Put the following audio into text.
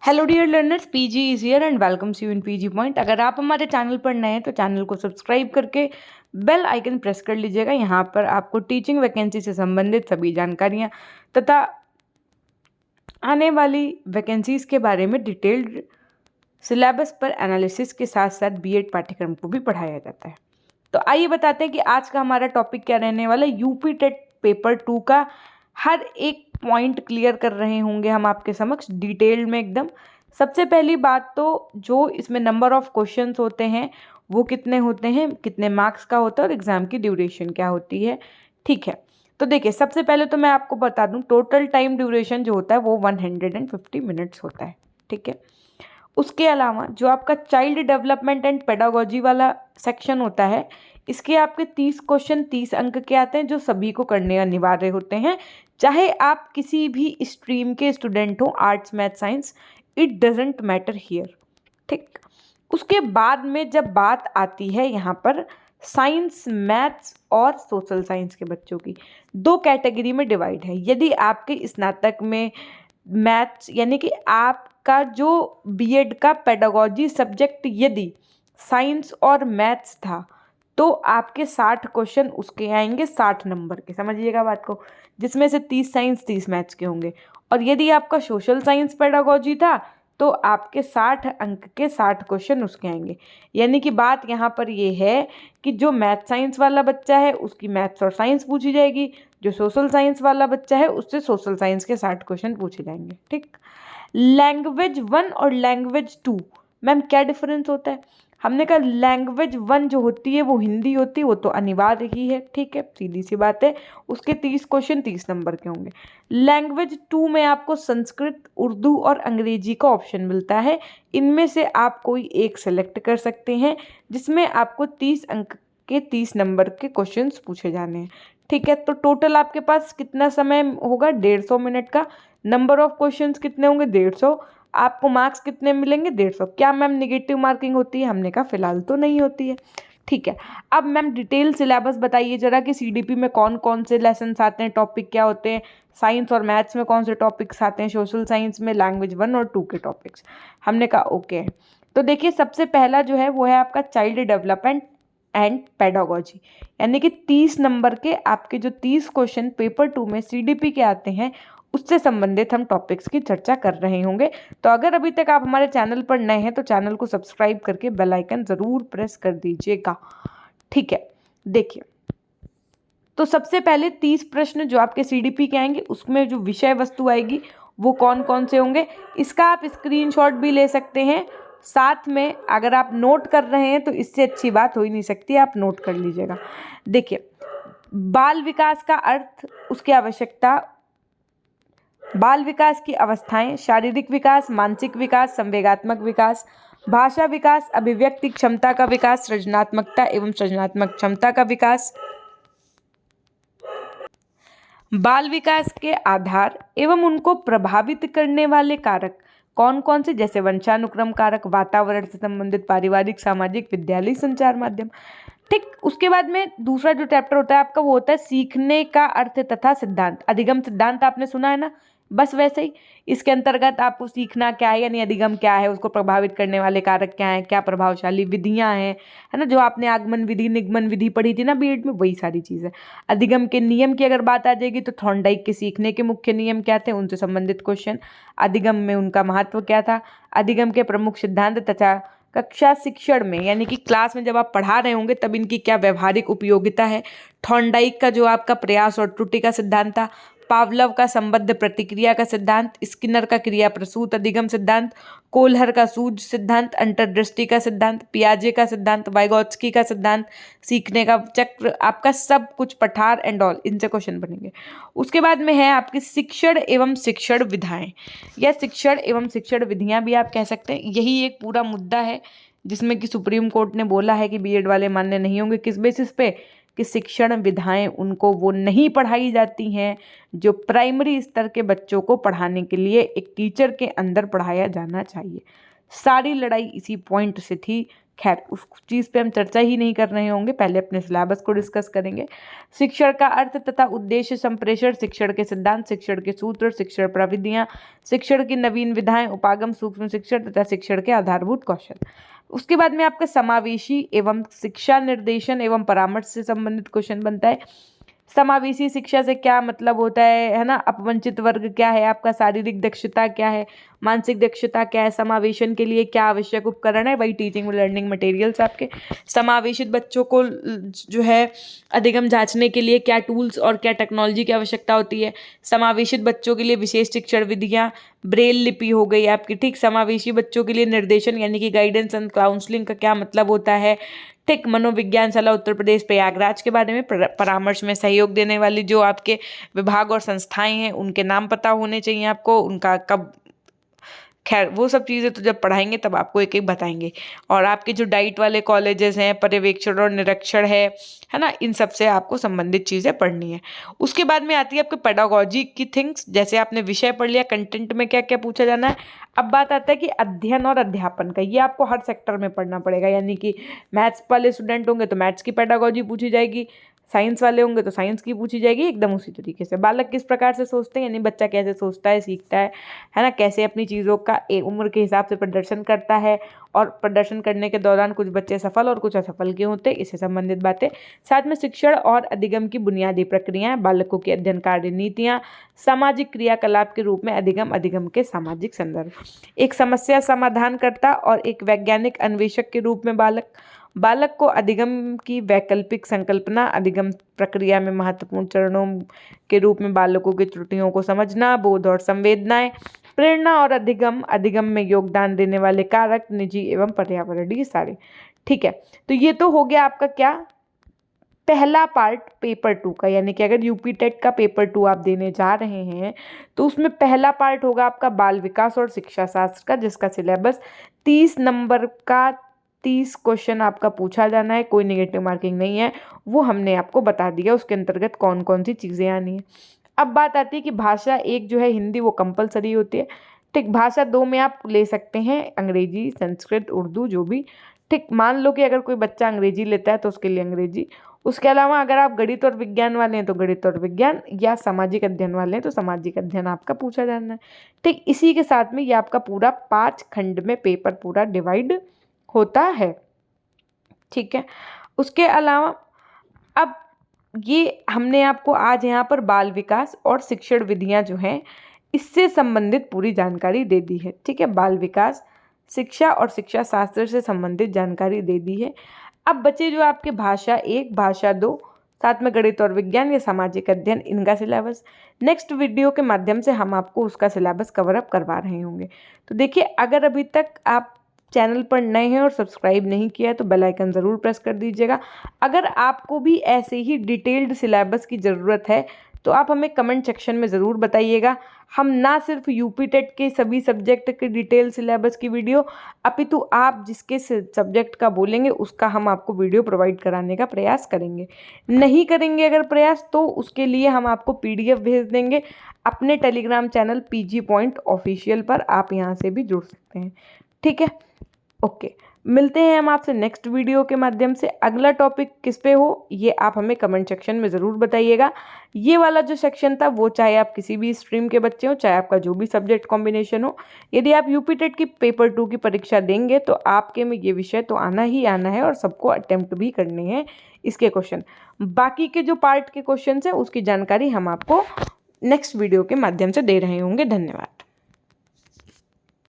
Hello dear learners, PG is here and welcomes you in PG point. अगर आप हमारे channel पर नए हैं तो चैनल को सब्सक्राइब करके बेल आइकन प्रेस कर लीजिएगा। यहाँ पर आपको टीचिंग वैकेंसी से संबंधित सभी जानकारियाँ तथा आने वाली वैकेंसीज के बारे में डिटेल्ड सिलेबस पर एनालिसिस के साथ साथ बीएड पाठ्यक्रम को भी पढ़ाया जाता है। तो आइए बताते हैं कि आज का हमारा टॉपिक क्या रहने वाला है। यूपी टेट पेपर 2 का हर एक पॉइंट क्लियर कर रहे होंगे हम आपके समक्ष डिटेल में एकदम। सबसे पहली बात तो जो इसमें नंबर ऑफ क्वेश्चंस होते हैं वो कितने होते हैं, कितने मार्क्स का होता है और एग्जाम की ड्यूरेशन क्या होती है। ठीक है, तो देखिए सबसे पहले तो मैं आपको बता दूं टोटल टाइम ड्यूरेशन जो होता है वो 150 मिनट्स होता है। ठीक है, उसके अलावा जो आपका चाइल्ड डेवलपमेंट एंड पेडागोजी वाला सेक्शन होता है इसके आपके 30 क्वेश्चन 30 अंक के आते हैं जो सभी को करने अनिवार्य होते हैं, चाहे आप किसी भी स्ट्रीम के स्टूडेंट हो, arts math science, it doesn't matter here. ठीक, उसके बाद में जब बात आती है यहाँ पर साइंस मैथ्स और सोशल साइंस के बच्चों की, दो कैटेगरी में डिवाइड है। यदि आपके स्नातक में मैथ्स यानी कि आपका जो बीएड का पेडागोजी सब्जेक्ट यदि साइंस और मैथ्स था तो आपके 60 क्वेश्चन उसके आएंगे 60 नंबर के, समझिएगा बात को, जिसमें से 30 साइंस 30 मैथ्स के होंगे। और यदि आपका सोशल साइंस पेडागोजी था तो आपके 60 अंक के 60 क्वेश्चन उसके आएंगे। यानी कि बात यहाँ पर ये है कि जो मैथ साइंस वाला बच्चा है उसकी मैथ्स और साइंस पूछी जाएगी, जो सोशल साइंस वाला बच्चा है उससे सोशल साइंस के 60 क्वेश्चन पूछे जाएंगे। ठीक, लैंग्वेज 1 और लैंग्वेज 2, मैम क्या डिफरेंस होता है? हमने कहा लैंग्वेज 1 जो होती है वो हिंदी होती है, वो तो अनिवार्य ही है। ठीक है, सीधी सी बात है, उसके 30 क्वेश्चन 30 नंबर के होंगे। लैंग्वेज 2 में आपको संस्कृत, उर्दू और अंग्रेजी का ऑप्शन मिलता है। इनमें से आप कोई एक सेलेक्ट कर सकते हैं जिसमें आपको 30 अंक के 30 नंबर के क्वेश्चंस पूछे जाने हैं। ठीक है, तो टोटल आपके पास कितना समय होगा? 150 मिनट का। नंबर ऑफ क्वेश्चंस कितने होंगे? 150। आपको मार्क्स कितने मिलेंगे? 150। क्या मैम नेगेटिव मार्किंग होती है? हमने कहा फिलहाल तो नहीं होती है। ठीक है, अब मैम डिटेल सिलेबस बताइए जरा कि सीडीपी में कौन कौन से लेसन्स आते हैं, टॉपिक क्या होते हैं, साइंस और मैथ्स में कौन से टॉपिक्स आते हैं, सोशल साइंस में लैंग्वेज 1 और 2 के टॉपिक्स। हमने कहा ओके। तो देखिए सबसे पहला जो है वो है आपका चाइल्ड डेवलपमेंट एंड पेडागोजी, यानी कि 30 नंबर के आपके जो 30 क्वेश्चन पेपर 2 में सीडीपी के आते हैं उससे संबंधित हम टॉपिक्स की चर्चा कर रहे होंगे। तो अगर अभी तक आप हमारे चैनल पर नए हैं तो चैनल को सब्सक्राइब करके बेल आइकन ज़रूर प्रेस कर दीजिएगा। ठीक है, देखिए तो सबसे पहले 30 प्रश्न जो आपके सीडीपी के आएंगे उसमें जो विषय वस्तु आएगी वो कौन कौन से होंगे, इसका आप स्क्रीनशॉट भी ले सकते हैं। साथ में अगर आप नोट कर रहे हैं तो इससे अच्छी बात हो ही नहीं सकती, आप नोट कर लीजिएगा। देखिए बाल विकास का अर्थ, उसकी आवश्यकता, बाल विकास की अवस्थाएं, शारीरिक विकास, मानसिक विकास, संवेगात्मक विकास, भाषा विकास, अभिव्यक्ति क्षमता का विकास, सृजनात्मकता एवं सृजनात्मक क्षमता का विकास, बाल विकास के आधार एवं उनको प्रभावित करने वाले कारक कौन कौन से, जैसे वंशानुक्रम कारक, वातावरण से संबंधित, पारिवारिक, सामाजिक, विद्यालय संचार माध्यम। ठीक, उसके बाद में दूसरा जो चैप्टर होता है आपका वो होता है सीखने का अर्थ तथा सिद्धांत। अधिगम सिद्धांत आपने सुना है ना, बस वैसे ही इसके अंतर्गत आपको सीखना क्या है यानी अधिगम क्या है, उसको प्रभावित करने वाले कारक क्या हैं, क्या प्रभावशाली विधियां हैं, है ना, जो आपने आगमन विधि निगमन विधि पढ़ी थी ना बीएड में, वही सारी चीज़ें। अधिगम के नियम की अगर बात आ जाएगी तो थॉर्नडाइक के सीखने के मुख्य नियम क्या थे, उनसे संबंधित क्वेश्चन, अधिगम में उनका महत्व क्या था, अधिगम के प्रमुख सिद्धांत तथा कक्षा शिक्षण में यानी कि क्लास में जब आप पढ़ा रहे होंगे तब इनकी क्या व्यवहारिक उपयोगिता है, थॉर्नडाइक का जो आपका प्रयास और त्रुटि का सिद्धांत था, पावलव का संबद्ध प्रतिक्रिया का सिद्धांत, स्किनर का क्रिया प्रसूत अधिगम सिद्धांत, कोल्हर का सूझ सिद्धांत, अंतर्दृष्टि का सिद्धांत, पियाजे का सिद्धांत, वाइगोत्स्की का सिद्धांत, सीखने का चक्र, आपका सब कुछ पठार एंड ऑल, इनसे क्वेश्चन बनेंगे। उसके बाद में है आपकी शिक्षण एवं शिक्षण विधाएं, या शिक्षण एवं शिक्षण विधियां भी आप कह सकते हैं। यही एक पूरा मुद्दा है जिसमें कि सुप्रीम कोर्ट ने बोला है कि बीएड वाले मान्य नहीं होंगे, किस बेसिस पे, कि शिक्षण विधाएं उनको वो नहीं पढ़ाई जाती हैं जो प्राइमरी स्तर के बच्चों को पढ़ाने के लिए एक टीचर के अंदर पढ़ाया जाना चाहिए। सारी लड़ाई इसी पॉइंट से थी खैर उस चीज़ पे हम चर्चा ही नहीं कर रहे होंगे, पहले अपने सिलेबस को डिस्कस करेंगे। शिक्षण का अर्थ तथा उद्देश्य, संप्रेषण, शिक्षण के सिद्धांत, शिक्षण के सूत्र, शिक्षण प्रविधियाँ, शिक्षण की नवीन विधाएं, उपागम, सूक्ष्म शिक्षण तथा शिक्षण के आधारभूत कौशल। उसके बाद में आपका समावेशी एवं शिक्षा निर्देशन एवं परामर्श से संबंधित क्वेश्चन बनता है। समावेशी शिक्षा से क्या मतलब होता है ना, अपवंचित वर्ग क्या है, आपका शारीरिक दक्षता क्या है, मानसिक दक्षता क्या है, समावेशन के लिए क्या आवश्यक उपकरण है, वही टीचिंग लर्निंग मटेरियल्स आपके। समावेशित बच्चों को जो है अधिगम जांचने के लिए क्या टूल्स और क्या टेक्नोलॉजी की आवश्यकता होती है। समावेशित बच्चों के लिए विशेष शिक्षण विधियाँ, ब्रेल लिपि हो गई आपकी, ठीक। समावेशी बच्चों के लिए निर्देशन यानी कि गाइडेंस एंड काउंसलिंग का क्या मतलब होता है, ठीक। मनोविज्ञान शाला उत्तर प्रदेश प्रयागराज के बारे में परामर्श में सहयोग देने वाली जो आपके विभाग और संस्थाएं हैं उनके नाम पता होने चाहिए आपको, उनका कब, खैर वो सब चीज़ें तो जब पढ़ाएंगे तब आपको एक एक बताएंगे। और आपके जो डाइट वाले कॉलेजेस हैं, पर्यवेक्षण और निरीक्षण है ना, इन सब से आपको संबंधित चीज़ें पढ़नी है। उसके बाद में आती है आपके पेडागोजी की थिंग्स, जैसे आपने विषय पढ़ लिया, कंटेंट में क्या क्या पूछा जाना है। अब बात आता है कि अध्ययन और अध्यापन का, ये आपको हर सेक्टर में पढ़ना पड़ेगा, यानी कि मैथ्स वाले स्टूडेंट होंगे तो मैथ्स की पेडागोजी पूछी जाएगी, साइंस वाले होंगे तो साइंस की पूछी जाएगी, एकदम उसी तरीके से। बालक किस प्रकार से सोचते हैं, यानी बच्चा कैसे सोचता है, सीखता है ना, कैसे अपनी चीज़ों का एक उम्र के हिसाब से प्रदर्शन करता है, और प्रदर्शन करने के दौरान कुछ बच्चे सफल और कुछ असफल क्यों होते हैं, इससे संबंधित बातें। साथ में शिक्षण और अधिगम की बुनियादी प्रक्रियाएं, बालकों की अध्ययन कार्य नीतियाँ, सामाजिक क्रियाकलाप के रूप में अधिगम, अधिगम के सामाजिक संदर्भ, एक समस्या समाधानकर्ता और एक वैज्ञानिक अन्वेषक के रूप में बालक को अधिगम की वैकल्पिक संकल्पना, अधिगम प्रक्रिया में महत्वपूर्ण चरणों के रूप में बालकों की त्रुटियों को समझना, बोध और संवेदनाएं, प्रेरणा और अधिगम में योगदान देने वाले कारक, निजी एवं पर्यावरणीय सारे, ठीक है। तो ये तो हो गया आपका क्या, पहला पार्ट पेपर 2 का, यानी कि अगर यूपी टेट का पेपर 2 आप देने जा रहे हैं तो उसमें पहला पार्ट होगा आपका बाल विकास और शिक्षा शास्त्र का, जिसका सिलेबस 30 नंबर का 30 क्वेश्चन आपका पूछा जाना है, कोई नेगेटिव मार्किंग नहीं है, वो हमने आपको बता दिया उसके अंतर्गत कौन कौन सी चीज़ें आनी है। अब बात आती है कि भाषा एक जो है हिंदी, वो कंपलसरी होती है, ठीक। भाषा 2 में आप ले सकते हैं अंग्रेजी, संस्कृत, उर्दू, जो भी, ठीक। मान लो कि अगर कोई बच्चा अंग्रेजी लेता है तो उसके लिए अंग्रेजी, उसके अलावा अगर आप गणित और विज्ञान वाले हैं तो गणित और विज्ञान, या सामाजिक अध्ययन वाले हैं तो सामाजिक अध्ययन आपका पूछा जाना है, ठीक। इसी के साथ में ये आपका पूरा 5 खंड में पेपर पूरा डिवाइड होता है, ठीक है। उसके अलावा अब ये हमने आपको आज यहाँ पर बाल विकास और शिक्षण विधियाँ जो हैं इससे संबंधित पूरी जानकारी दे दी है, ठीक है। बाल विकास, शिक्षा और शिक्षा शास्त्र से संबंधित जानकारी दे दी है। अब बचे जो आपके भाषा 1, भाषा 2, साथ में गणित और विज्ञान या सामाजिक अध्ययन, इनका सिलेबस नेक्स्ट वीडियो के माध्यम से हम आपको उसका सिलेबस कवर अप करवा रहे होंगे। तो देखिए, अगर अभी तक आप चैनल पर नए हैं और सब्सक्राइब नहीं किया है तो बेल आइकन ज़रूर प्रेस कर दीजिएगा। अगर आपको भी ऐसे ही डिटेल्ड सिलेबस की ज़रूरत है तो आप हमें कमेंट सेक्शन में ज़रूर बताइएगा। हम ना सिर्फ यूपी टेट के सभी सब्जेक्ट के डिटेल सिलेबस की वीडियो, अपितु आप जिसके सब्जेक्ट का बोलेंगे उसका हम आपको वीडियो प्रोवाइड कराने का प्रयास करेंगे। नहीं करेंगे अगर प्रयास तो उसके लिए हम आपको PDF भेज देंगे अपने Telegram channel PG Point official पर, आप यहाँ से भी जुड़ सकते हैं, ठीक है। ओके, मिलते हैं हम आपसे नेक्स्ट वीडियो के माध्यम से। अगला टॉपिक किस पे हो ये आप हमें कमेंट सेक्शन में ज़रूर बताइएगा। ये वाला जो सेक्शन था वो चाहे आप किसी भी स्ट्रीम के बच्चे हो, चाहे आपका जो भी सब्जेक्ट कॉम्बिनेशन हो, यदि आप यूपी टेट की पेपर 2 की परीक्षा देंगे तो आपके में ये विषय तो आना ही आना है और सबको अटेम्प्ट भी करने हैं इसके क्वेश्चन। बाकी के जो पार्ट के क्वेश्चन हैं उसकी जानकारी हम आपको नेक्स्ट वीडियो के माध्यम से दे रहे होंगे। धन्यवाद।